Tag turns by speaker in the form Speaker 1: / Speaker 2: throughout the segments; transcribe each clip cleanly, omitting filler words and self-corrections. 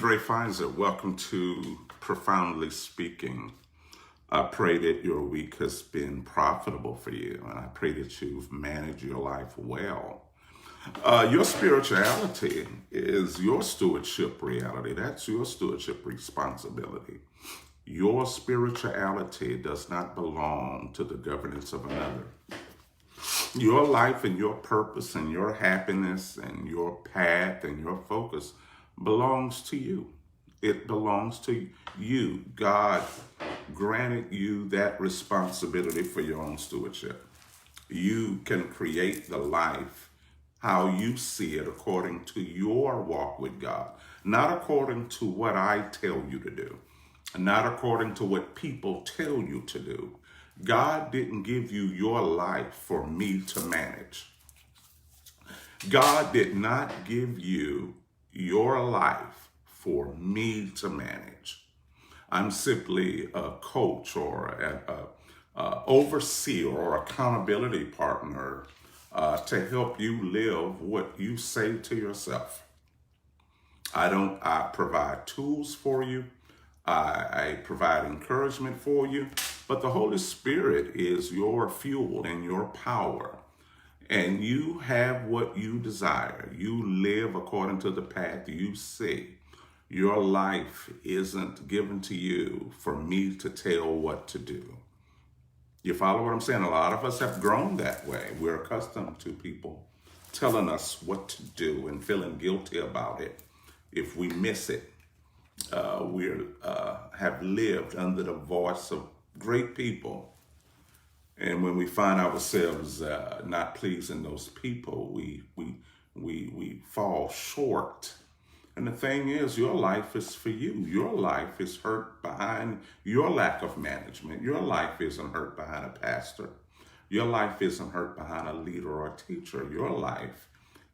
Speaker 1: Undrai Fizer. Welcome to Profoundly Speaking. I pray that your week has been profitable for you, and I pray that you've managed your life well. Your spirituality is your stewardship reality. That's your stewardship responsibility. Your spirituality does not belong to the governance of another. Your life and your purpose and your happiness and your path and your focus belongs to you. It belongs to you. God granted you that responsibility for your own stewardship. You can create the life how you see it according to your walk with God, not according to what I tell you to do, not according to what people tell you to do. God didn't give you your life for me to manage. God did not give you your life for me to manage. I'm simply a coach or an overseer or accountability partner to help you live what you say to yourself. I provide tools for you. I provide encouragement for you, but the Holy Spirit is your fuel and your power. And you have what you desire. You live according to the path you see. Your life isn't given to you for me to tell what to do. You follow what I'm saying? A lot of us have grown that way. We're accustomed to people telling us what to do and feeling guilty about it if we miss it. We have lived under the voice of great people. And when we find ourselves not pleasing those people, we fall short. And the thing is, your life is for you. Your life is hurt behind your lack of management. Your life isn't hurt behind a pastor. Your life isn't hurt behind a leader or a teacher. Your life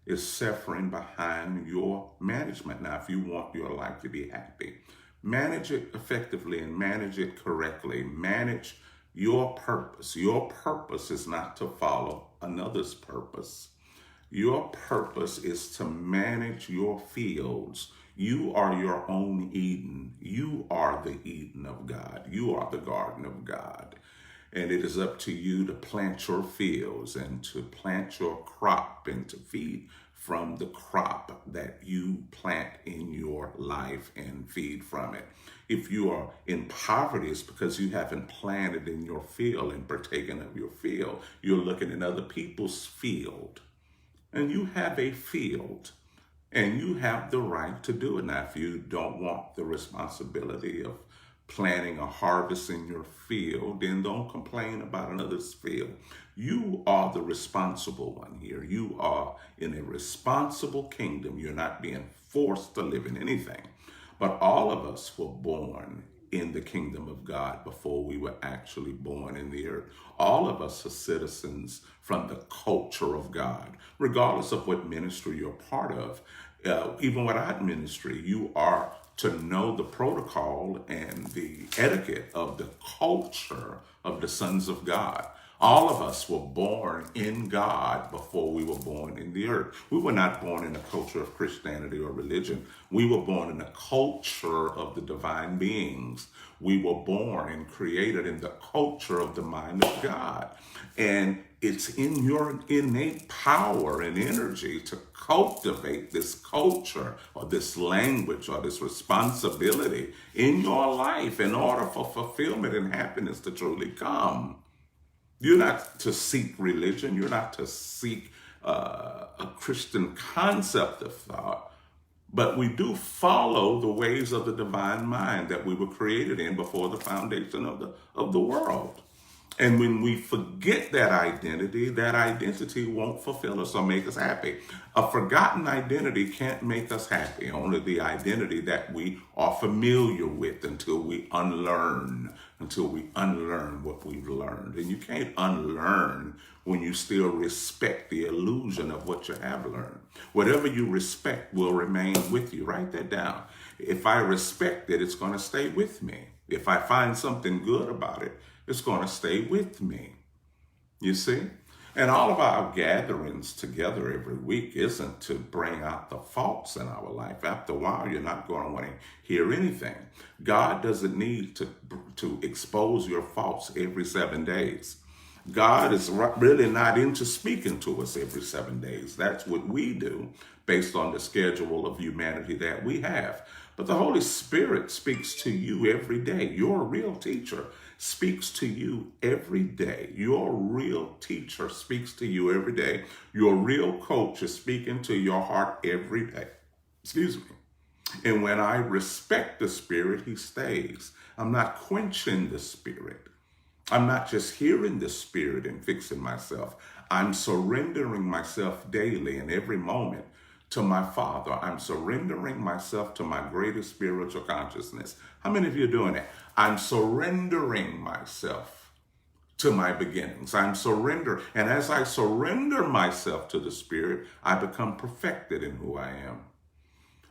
Speaker 1: is suffering behind your management. Now, if you want your life to be happy, manage it effectively and manage it correctly. Manage your purpose. Your purpose is not to follow another's purpose. Your purpose is to manage your fields. You are your own Eden. You are the Eden of God. You are the garden of God. And it is up to you to plant your fields and to plant your crop and to feed from the crop that you plant in your life and feed from it. If you are in poverty, it's because you haven't planted in your field and partaken of your field. You're looking at other people's field. And you have a field, and you have the right to do it. Now, if you don't want the responsibility of planting a harvest in your field, then don't complain about another's field. You are the responsible one here. You are in a responsible kingdom. You're not being forced to live in anything. But all of us were born in the kingdom of God before we were actually born in the earth. All of us are citizens from the culture of God, regardless of what ministry you're part of. Even without ministry, you are to know the protocol and the etiquette of the culture of the sons of God. All of us were born in God before we were born in the earth. We were not born in the culture of Christianity or religion. We were born in the culture of the divine beings. We were born and created in the culture of the mind of God. And it's in your innate power and energy to cultivate this culture or this language or this responsibility in your life in order for fulfillment and happiness to truly come. You're not to seek religion. You're not to seek a Christian concept of thought. But we do follow the ways of the divine mind that we were created in before the foundation of the world. And when we forget that identity won't fulfill us or make us happy. A forgotten identity can't make us happy. Only the identity that we are familiar with until we unlearn what we've learned. And you can't unlearn when you still respect the illusion of what you have learned. Whatever you respect will remain with you. Write that down. If I respect it, it's going to stay with me. If I find something good about it, it's going to stay with me. You see? And all of our gatherings together every week isn't to bring out the faults in our life. After a while, you're not going to want to hear anything. God doesn't need to expose your faults every 7 days. God is really not into speaking to us every 7 days. That's what we do based on the schedule of humanity that we have. But the Holy Spirit speaks to you every day. Your real teacher speaks to you every day. Your real teacher speaks to you every day. Your real coach is speaking to your heart every day. Excuse me. And when I respect the Spirit, he stays. I'm not quenching the Spirit. I'm not just hearing the Spirit and fixing myself. I'm surrendering myself daily and every moment to my Father. I'm surrendering myself to my greatest spiritual consciousness. How many of you are doing that? I'm surrendering myself to my beginnings. I'm surrender. And as I surrender myself to the Spirit, I become perfected in who I am.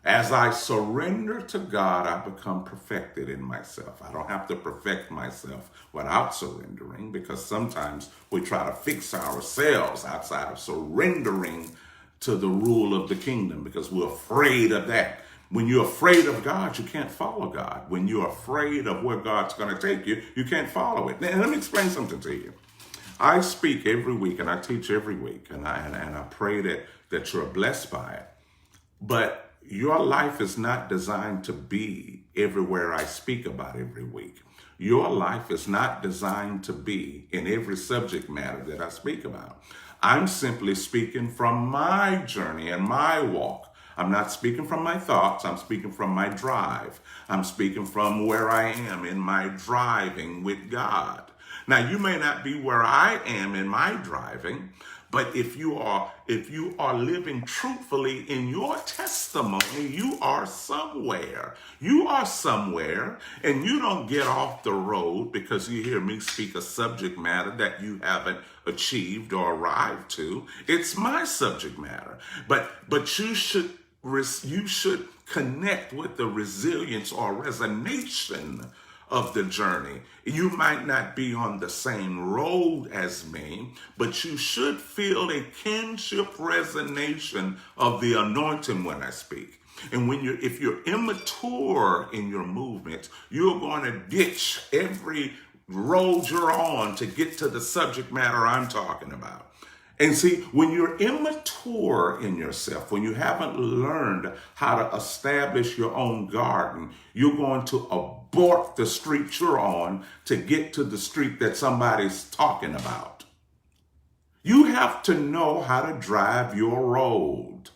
Speaker 1: As I surrender to God, I become perfected in myself. I don't have to perfect myself without surrendering, because sometimes we try to fix ourselves outside of surrendering to the rule of the kingdom because we're afraid of that. When you're afraid of God, you can't follow God. When you're afraid of where God's going to take you, you can't follow it. Now, let me explain something to you. I speak every week and I teach every week, and I pray that you're blessed by it. But your life is not designed to be everywhere I speak about every week. Your life is not designed to be in every subject matter that I speak about. I'm simply speaking from my journey and my walk. I'm not speaking from my thoughts. I'm speaking from my drive. I'm speaking from where I am in my driving with God. Now, you may not be where I am in my driving, but if you are living truthfully in your testimony, you are somewhere. You are somewhere, and you don't get off the road because you hear me speak a subject matter that you haven't achieved or arrived to. It's my subject matter, but you should connect with the resilience or resonation of the journey. You might not be on the same road as me, but you should feel a kinship resonation of the anointing when I speak. And if you're immature in your movements, you're going to ditch every road you're on to get to the subject matter I'm talking about. And see, when you're immature in yourself, when you haven't learned how to establish your own garden, you're going to abort the street you're on to get to the street that somebody's talking about. You have to know how to drive your road.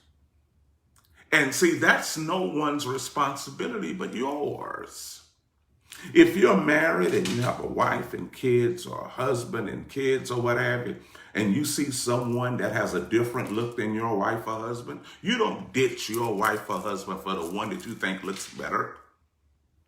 Speaker 1: And see, that's no one's responsibility but yours. If you're married and you have a wife and kids, or a husband and kids, or what have you, and you see someone that has a different look than your wife or husband, you don't ditch your wife or husband for the one that you think looks better.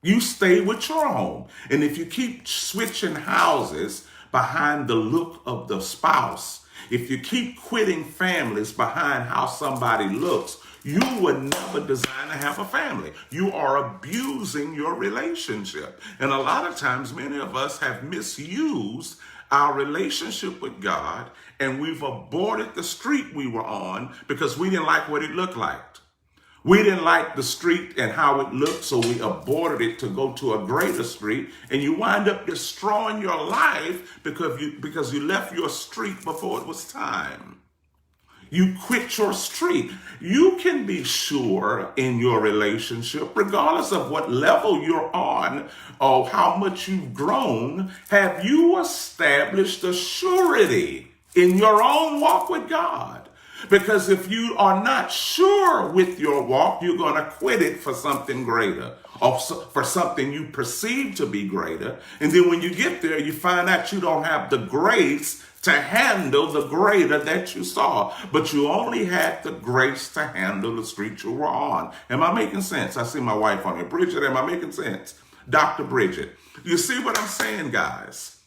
Speaker 1: You stay with your home. And if you keep switching houses behind the look of the spouse, if you keep quitting families behind how somebody looks, you were never designed to have a family. You are abusing your relationship. And a lot of times, many of us have misused our relationship with God, and we've aborted the street we were on because we didn't like what it looked like. We didn't like the street and how it looked, so we aborted it to go to a greater street, and you wind up destroying your life because you left your street before it was time. You quit your street. You can be sure in your relationship, regardless of what level you're on or how much you've grown, have you established a surety in your own walk with God? Because if you are not sure with your walk, you're going to quit it for something greater, or for something you perceive to be greater. And then when you get there, you find out you don't have the grace to handle the greater that you saw, but you only had the grace to handle the street you were on. Am I making sense? I see my wife on here. Bridget, am I making sense? Dr. Bridget, you see what I'm saying, guys?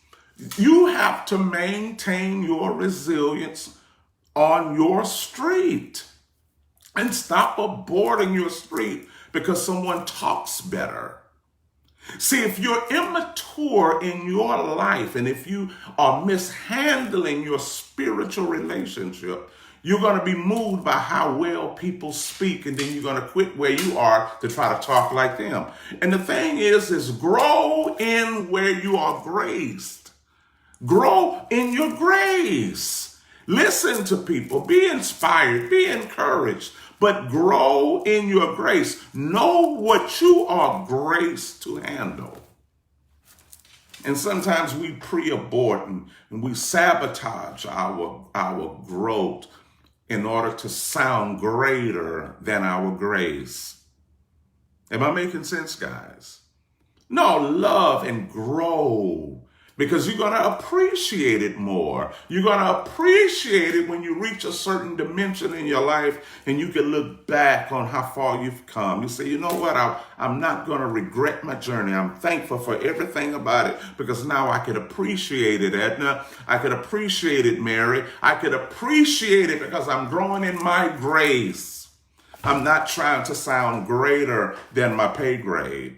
Speaker 1: You have to maintain your resilience on your street and stop aborting your street because someone talks better. See, if you're immature in your life and if you are mishandling your spiritual relationship, you're going to be moved by how well people speak, and then you're going to quit where you are to try to talk like them. And the thing is grow in where you are graced. Grow in your grace. Listen to people. Be inspired. Be encouraged. But grow in your grace. Know what you are graced to handle. And sometimes we pre-abort and we sabotage our growth in order to sound greater than our grace. Am I making sense, guys? No, love and grow, because you're going to appreciate it more. You're going to appreciate it when you reach a certain dimension in your life and you can look back on how far you've come. You say, you know what? I'm not going to regret my journey. I'm thankful for everything about it because now I can appreciate it, Edna. I can appreciate it, Mary. I can appreciate it because I'm growing in my grace. I'm not trying to sound greater than my pay grade.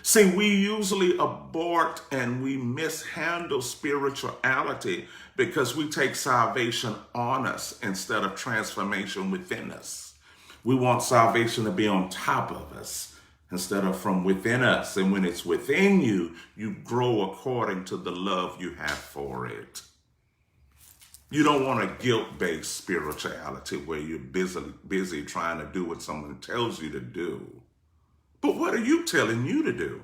Speaker 1: See, we usually abort and we mishandle spirituality because we take salvation on us instead of transformation within us. We want salvation to be on top of us instead of from within us. And when it's within you, you grow according to the love you have for it. You don't want a guilt-based spirituality where you're busy trying to do what someone tells you to do. But what are you telling you to do?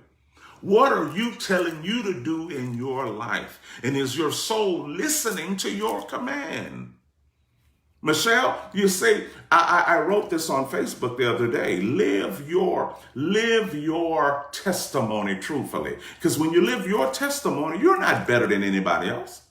Speaker 1: What are you telling you to do in your life? And is your soul listening to your command? Michelle, you say, I wrote this on Facebook the other day. Live your testimony truthfully. Because when you live your testimony, you're not better than anybody else.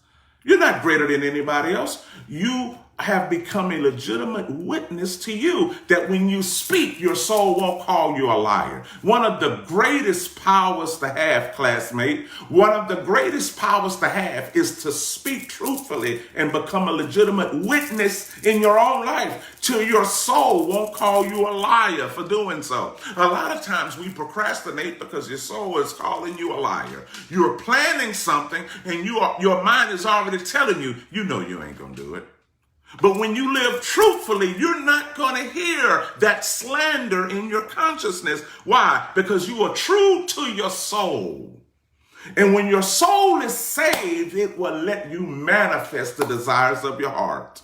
Speaker 1: You're not greater than anybody else. You have become a legitimate witness to you that when you speak, your soul won't call you a liar. One of the greatest powers to have, classmate, one of the greatest powers to have is to speak truthfully and become a legitimate witness in your own life till your soul won't call you a liar for doing so. A lot of times we procrastinate because your soul is calling you a liar. You're planning something and your mind is already telling you, you know you ain't gonna do it. But when you live truthfully, you're not going to hear that slander in your consciousness. Why? Because you are true to your soul. And when your soul is saved, it will let you manifest the desires of your heart.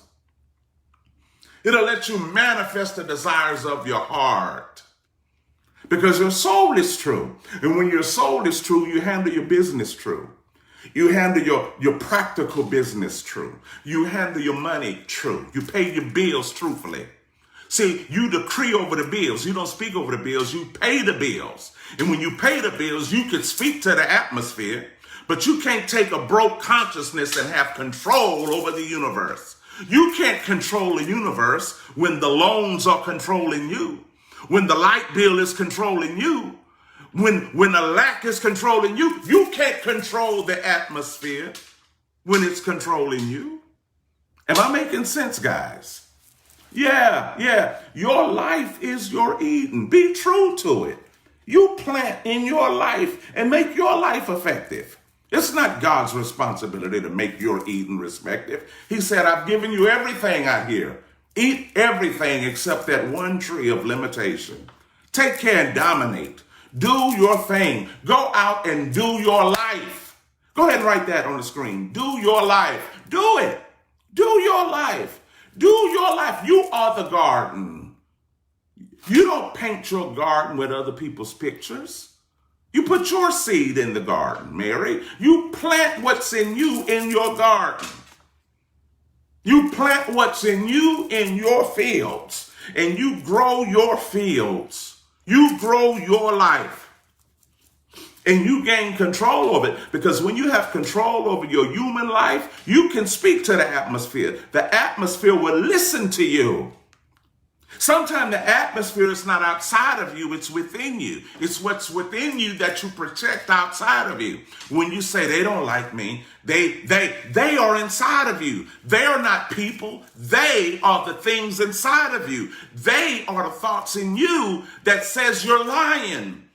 Speaker 1: It'll let you manifest the desires of your heart. Because your soul is true. And when your soul is true, you handle your business true. You handle your practical business true. You handle your money true. You pay your bills truthfully. See, you decree over the bills. You don't speak over the bills. You pay the bills. And when you pay the bills, you can speak to the atmosphere, but you can't take a broke consciousness and have control over the universe. You can't control the universe when the loans are controlling you, when the light bill is controlling you. When the lack is controlling you, you can't control the atmosphere when it's controlling you. Am I making sense, guys? Yeah. Your life is your Eden. Be true to it. You plant in your life and make your life effective. It's not God's responsibility to make your Eden respective. He said, I've given you everything out here. Eat everything except that one tree of limitation. Take care and dominate. Do your thing. Go out and do your life. Go ahead and write that on the screen. Do your life. Do it. Do your life. Do your life. You are the garden. You don't paint your garden with other people's pictures. You put your seed in the garden, Mary. You plant what's in you in your garden. You plant what's in you in your fields, and you grow your fields. You grow your life and you gain control of it, because when you have control over your human life, you can speak to the atmosphere. The atmosphere will listen to you. Sometimes the atmosphere is not outside of you, it's within you. It's what's within you that you protect outside of you. When you say they don't like me, they are inside of you. They are not people. They are the things inside of you. They are the thoughts in you that says you're lying.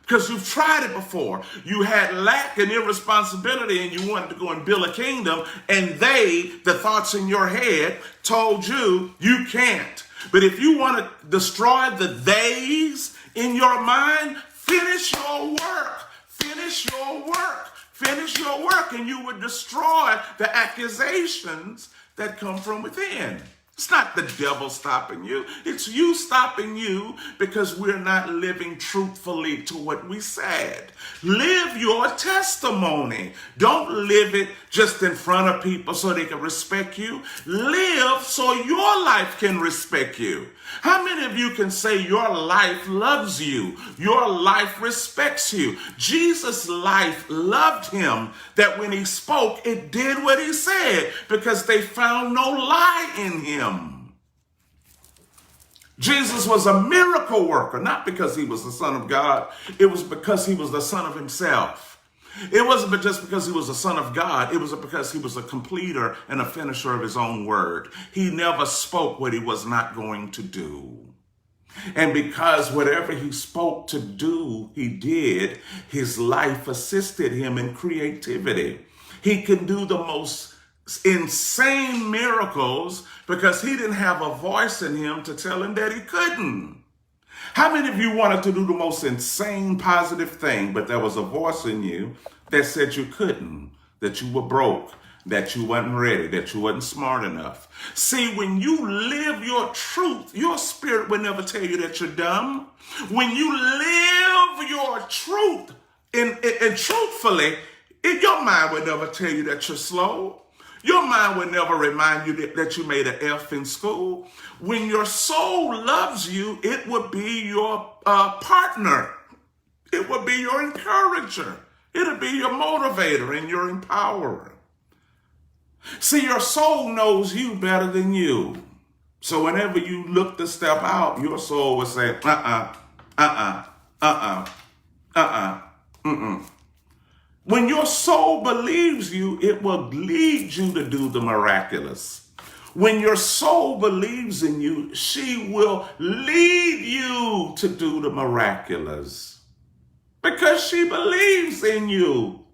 Speaker 1: Because you've tried it before. You had lack and irresponsibility and you wanted to go and build a kingdom, and the thoughts in your head, told you you can't. But if you want to destroy the theys in your mind, finish your work. Finish your work. Finish your work, and you would destroy the accusations that come from within. It's not the devil stopping you. It's you stopping you because we're not living truthfully to what we said. Live your testimony. Don't live it just in front of people so they can respect you. Live so your life can respect you. How many of you can say your life loves you? Your life respects you. Jesus' life loved him, that when he spoke, it did what he said because they found no lie in him. Jesus was a miracle worker, not because he was the Son of God. It was because he was the Son of himself. It wasn't just because he was the Son of God. It was because he was a completer and a finisher of his own word. He never spoke what he was not going to do. And because whatever he spoke to do, he did, his life assisted him in creativity. He can do the most insane miracles because he didn't have a voice in him to tell him that he couldn't. How many of you wanted to do the most insane positive thing, but there was a voice in you that said you couldn't, that you were broke, that you wasn't ready, that you wasn't smart enough? See, when you live your truth, your spirit will never tell you that you're dumb. When you live your truth and truthfully, your mind will never tell you that you're slow. Your mind will never remind you that you made an F in school. When your soul loves you, it will be your partner. It will be your encourager. It'll be your motivator and your empowerer. See, your soul knows you better than you. So whenever you look to step out, your soul will say, When your soul believes you, it will lead you to do the miraculous. When your soul believes in you, she will lead you to do the miraculous because she believes in you.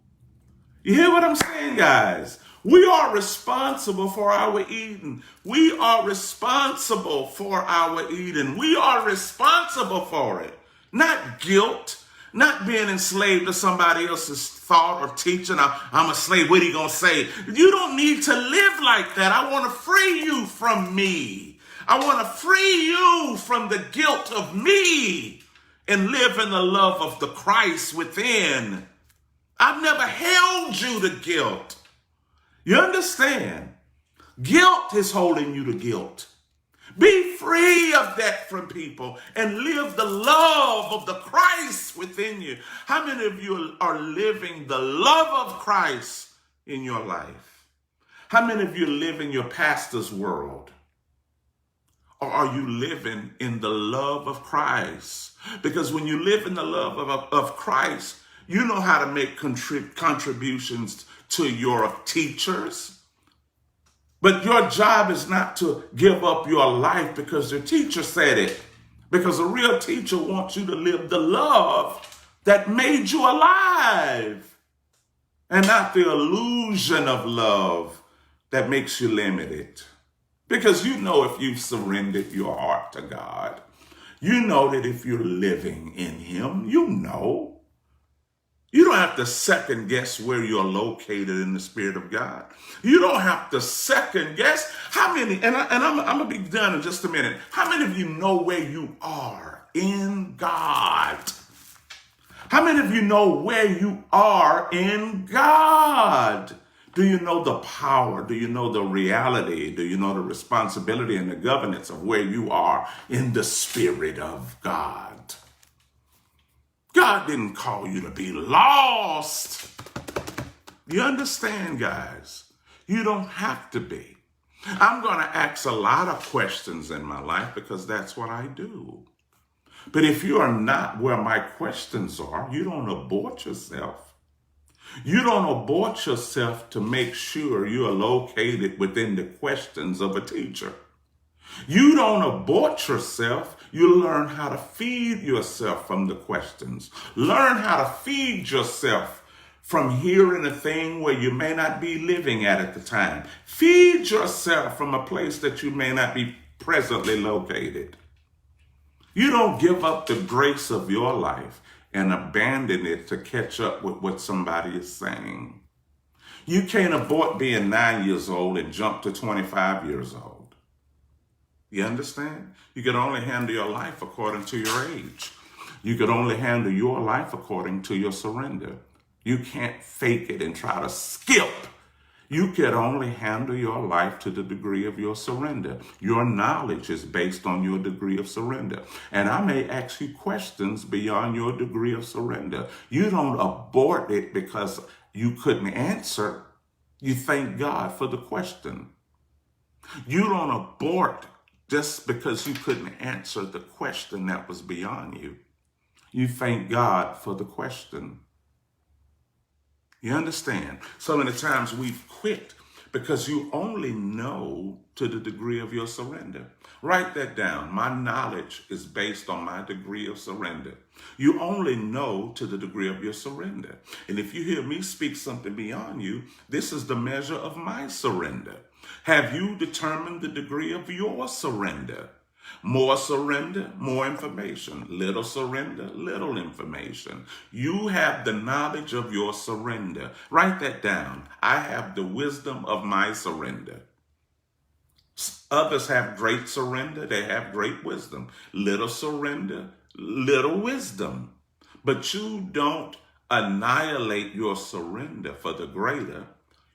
Speaker 1: You hear what I'm saying, guys? We are responsible for our eating. We are responsible for our eating. We are responsible for it. Not guilt. Not being enslaved to somebody else's thought or teaching. I'm a slave. What are you going to say? You don't need to live like that. I want to free you from me. I want to free you from the guilt of me and live in the love of the Christ within. I've never held you to guilt. You understand? Guilt is holding you to guilt. Be free of that from people and live the love of the Christ within you. How many of you are living the love of Christ in your life? How many of you live in your pastor's world? Or are you living in the love of Christ? Because when you live in the love of Christ, you know how to make contributions to your teachers. But your job is not to give up your life because the teacher said it. Because a real teacher wants you to live the love that made you alive. And not the illusion of love that makes you limited. Because you know if you've surrendered your heart to God, you know that if you're living in him, you know. You don't have to second guess where you're located in the Spirit of God. You don't have to second guess. How many, and I'm going to be done in just a minute. How many of you know where you are in God? How many of you know where you are in God? Do you know the power? Do you know the reality? Do you know the responsibility and the governance of where you are in the Spirit of God? God didn't call you to be lost. You understand, guys? You don't have to be. I'm going to ask a lot of questions in my life because that's what I do. But if you are not where my questions are, you don't abort yourself. You don't abort yourself to make sure you are located within the questions of a teacher. You don't abort yourself. You learn how to feed yourself from the questions. Learn how to feed yourself from hearing a thing where you may not be living at the time. Feed yourself from a place that you may not be presently located. You don't give up the grace of your life and abandon it to catch up with what somebody is saying. You can't abort being 9 years old and jump to 25 years old. You understand? You can only handle your life according to your age. You can only handle your life according to your surrender. You can't fake it and try to skip. You can only handle your life to the degree of your surrender. Your knowledge is based on your degree of surrender. And I may ask you questions beyond your degree of surrender. You don't abort it because you couldn't answer. You thank God for the question. You don't abort just because you couldn't answer the question that was beyond you. You thank God for the question. You understand? So many times we've quit because you only know to the degree of your surrender. Write that down. My knowledge is based on my degree of surrender. You only know to the degree of your surrender. And if you hear me speak something beyond you, this is the measure of my surrender. Have you determined the degree of your surrender? More surrender, more information. Little surrender, little information. You have the knowledge of your surrender. Write that down. I have the wisdom of my surrender. Others have great surrender. They have great wisdom. Little surrender, little wisdom. But you don't annihilate your surrender for the greater.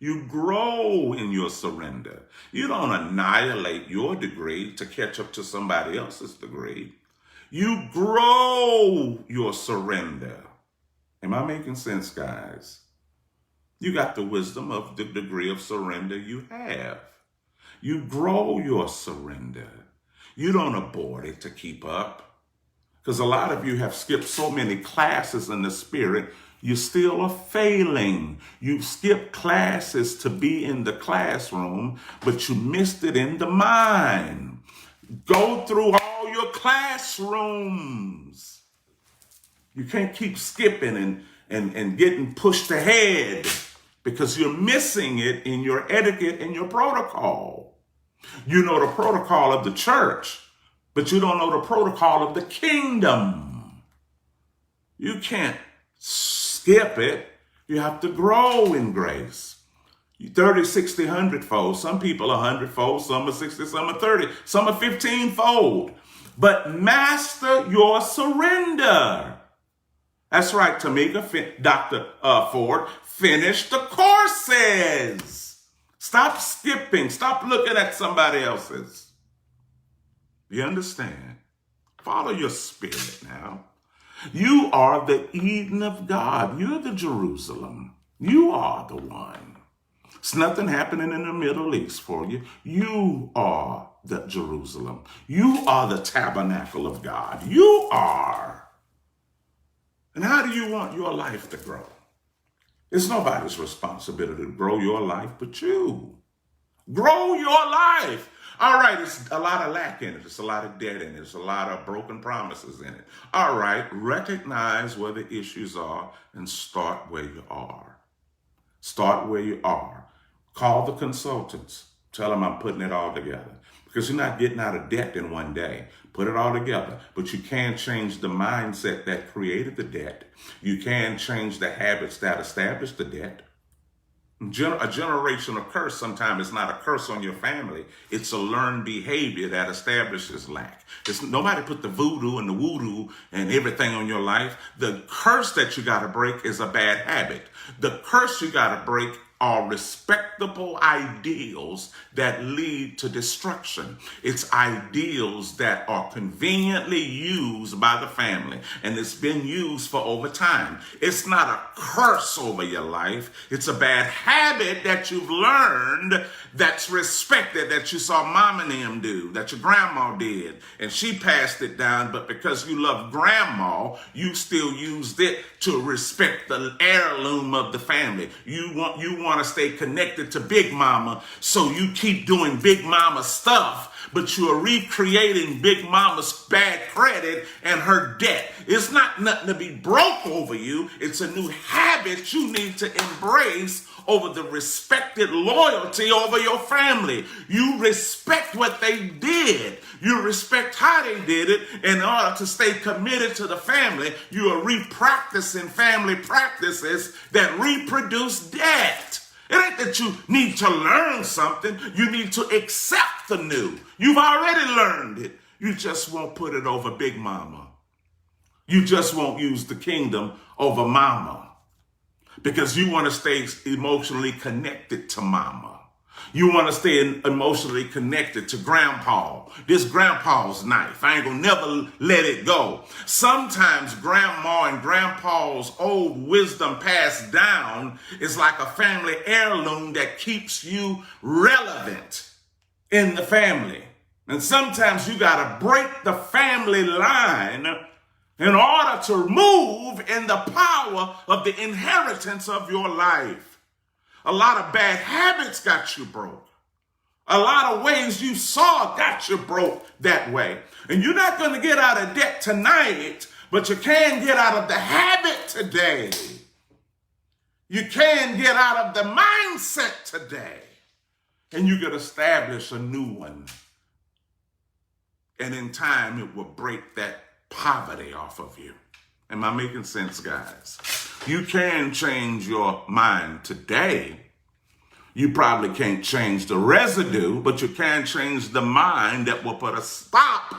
Speaker 1: You grow in your surrender. You don't annihilate your degree to catch up to somebody else's degree. You grow your surrender. Am I making sense, guys? You got the wisdom of the degree of surrender you have. You grow your surrender. You don't abort it to keep up. Because a lot of you have skipped so many classes in the spirit, you still are failing. You skipped classes to be in the classroom, but you missed it in the mind. Go through all your classrooms. You can't keep skipping and getting pushed ahead because you're missing it in your etiquette and your protocol. You know the protocol of the church, but you don't know the protocol of the kingdom. You can't skip it. You have to grow in grace. 30, 60, 100-fold. Some people are 100-fold, some are 60, some are 30, some are 15-fold. But master your surrender. That's right, Tamika, Dr. Ford, finish the courses. Stop skipping. Stop looking at somebody else's. You understand? Follow your spirit now. You are the Eden of God. You're the Jerusalem. You are the one. It's nothing happening in the Middle East for you. You are the Jerusalem. You are the tabernacle of God. You are. And how do you want your life to grow? It's nobody's responsibility to grow your life but you. Grow your life. All right, it's a lot of lack in it. It's a lot of debt in it. It's a lot of broken promises in it. All right, recognize where the issues are and start where you are. Start where you are. Call the consultants. Tell them I'm putting it all together. Because you're not getting out of debt in one day. Put it all together. But you can change the mindset that created the debt. You can change the habits that established the debt. A generational curse sometimes is not a curse on your family. It's a learned behavior that establishes lack. Nobody put the voodoo and the voodoo and everything on your life. The curse that you got to break is a bad habit. The curse you got to break are respectable ideals that lead to destruction. It's ideals that are conveniently used by the family, and it's been used for over time. It's not a curse over your life. It's a bad habit that you've learned that's respected, that you saw mom and them do, that your grandma did, and she passed it down, but because you love grandma, you still used it to respect the heirloom of the family. You want want to stay connected to Big Mama, so you keep doing Big Mama stuff, but you are recreating Big Mama's bad credit and her debt. It's not nothing to be broke over you. It's a new habit you need to embrace over the respected loyalty over your family. You respect what they did. You respect how they did it. In order to stay committed to the family, you are repracticing family practices that reproduce debt. It ain't that you need to learn something. You need to accept the new. You've already learned it. You just won't put it over Big Mama. You just won't use the kingdom over Mama, because you want to stay emotionally connected to Mama. You want to stay emotionally connected to Grandpa. This Grandpa's knife, I ain't gonna never let it go. Sometimes Grandma and Grandpa's old wisdom passed down is like a family heirloom that keeps you relevant in the family. And sometimes you gotta break the family line in order to move in the power of the inheritance of your life. A lot of bad habits got you broke. A lot of ways you saw got you broke that way. And you're not going to get out of debt tonight, but you can get out of the habit today. You can get out of the mindset today. And you can establish a new one. And in time, it will break that poverty off of you. Am I making sense, guys? You can change your mind today. You probably can't change the residue, but you can change the mind that will put a stop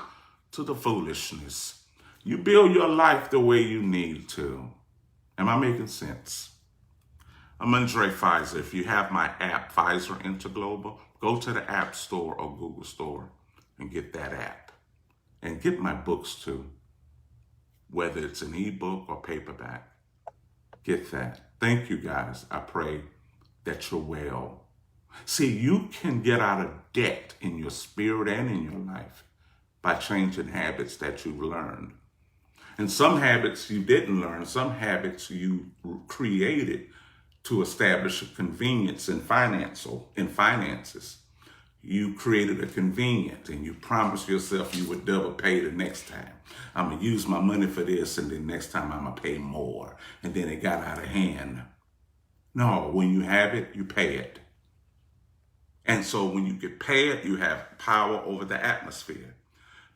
Speaker 1: to the foolishness. You build your life the way you need to. Am I making sense? I'm Undrai Fizer. If you have my app, Fizer Interglobal, go to the App Store or Google Store and get that app. And get my books too, whether it's an ebook or paperback. Get that. Thank you, guys. I pray that you're well. See, you can get out of debt in your spirit and in your life by changing habits that you've learned. And some habits you didn't learn, some habits you created to establish a convenience in finances. You created a convenience and you promised yourself you would double pay the next time. I'm going to use my money for this, and then next time I'm going to pay more. And then it got out of hand. No, when you have it, you pay it. And so when you get paid, you have power over the atmosphere.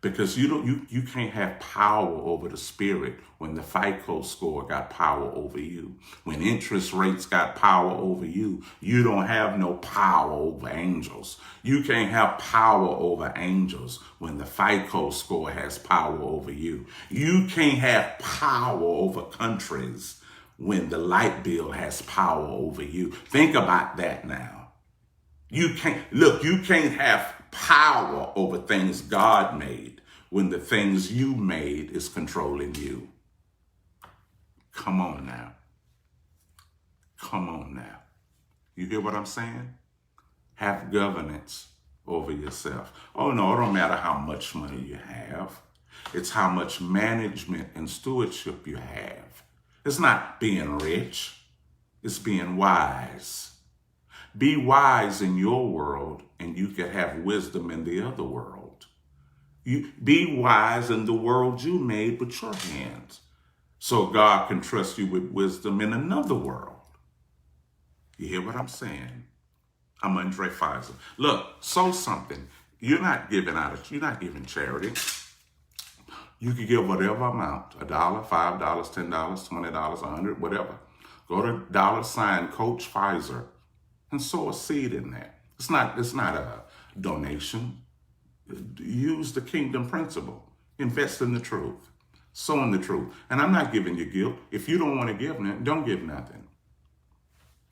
Speaker 1: Because you can't have power over the spirit when the FICO score got power over you. When interest rates got power over you, you don't have no power over angels. You can't have power over angels when the FICO score has power over you. You can't have power over countries when the light bill has power over you. Think about that now. You can't have power over things God made when the things you made is controlling you. Come on now. Come on now. You hear what I'm saying? Have governance over yourself. Oh no, it don't matter how much money you have. It's how much management and stewardship you have. It's not being rich. It's being wise. Be wise in your world, and you can have wisdom in the other world. You be wise in the world you made with your hands, so God can trust you with wisdom in another world. You hear what I'm saying? I'm Undrai Fizer. Look, sow something. You're not giving charity. You can give whatever amount, $1, $5, $10, $20, $100, whatever. Go to $Coach Fizer and sow a seed in there. It's not a donation. Use the kingdom principle. Invest in the truth. Sow in the truth. And I'm not giving you guilt. If you don't want to give, don't give nothing.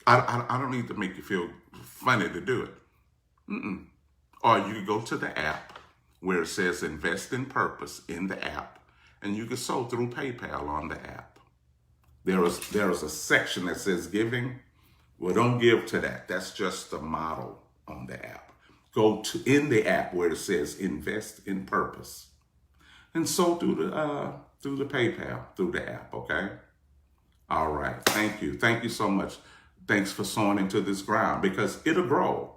Speaker 1: I don't need to make you feel funny to do it. Or you can go to the app where it says invest in purpose in the app, and you can sow through PayPal on the app. There is a section that says giving. Well, don't give to that. That's just the model on the app. Go to in the app where it says invest in purpose, and sow through the PayPal through the app. Okay. All right. Thank you. Thank you so much. Thanks for sowing into this ground, because it'll grow.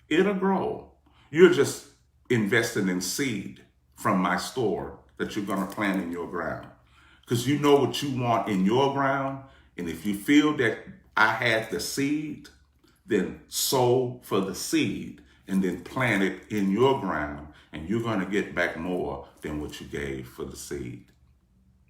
Speaker 1: It'll grow. You're just investing in seed from my store that you're going to plant in your ground, because you know what you want in your ground. And if you feel that I had the seed, then sow for the seed and then plant it in your ground, and you're going to get back more than what you gave for the seed.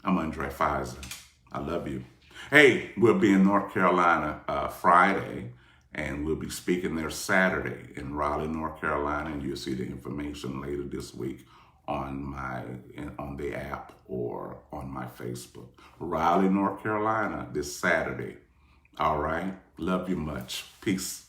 Speaker 1: I'm Undrai Fizer. I love you. Hey, we'll be in North Carolina Friday, and we'll be speaking there Saturday in Raleigh, North Carolina, and you'll see the information later this week on the app or on my Facebook. Raleigh, North Carolina, this Saturday. All right. Love you much. Peace.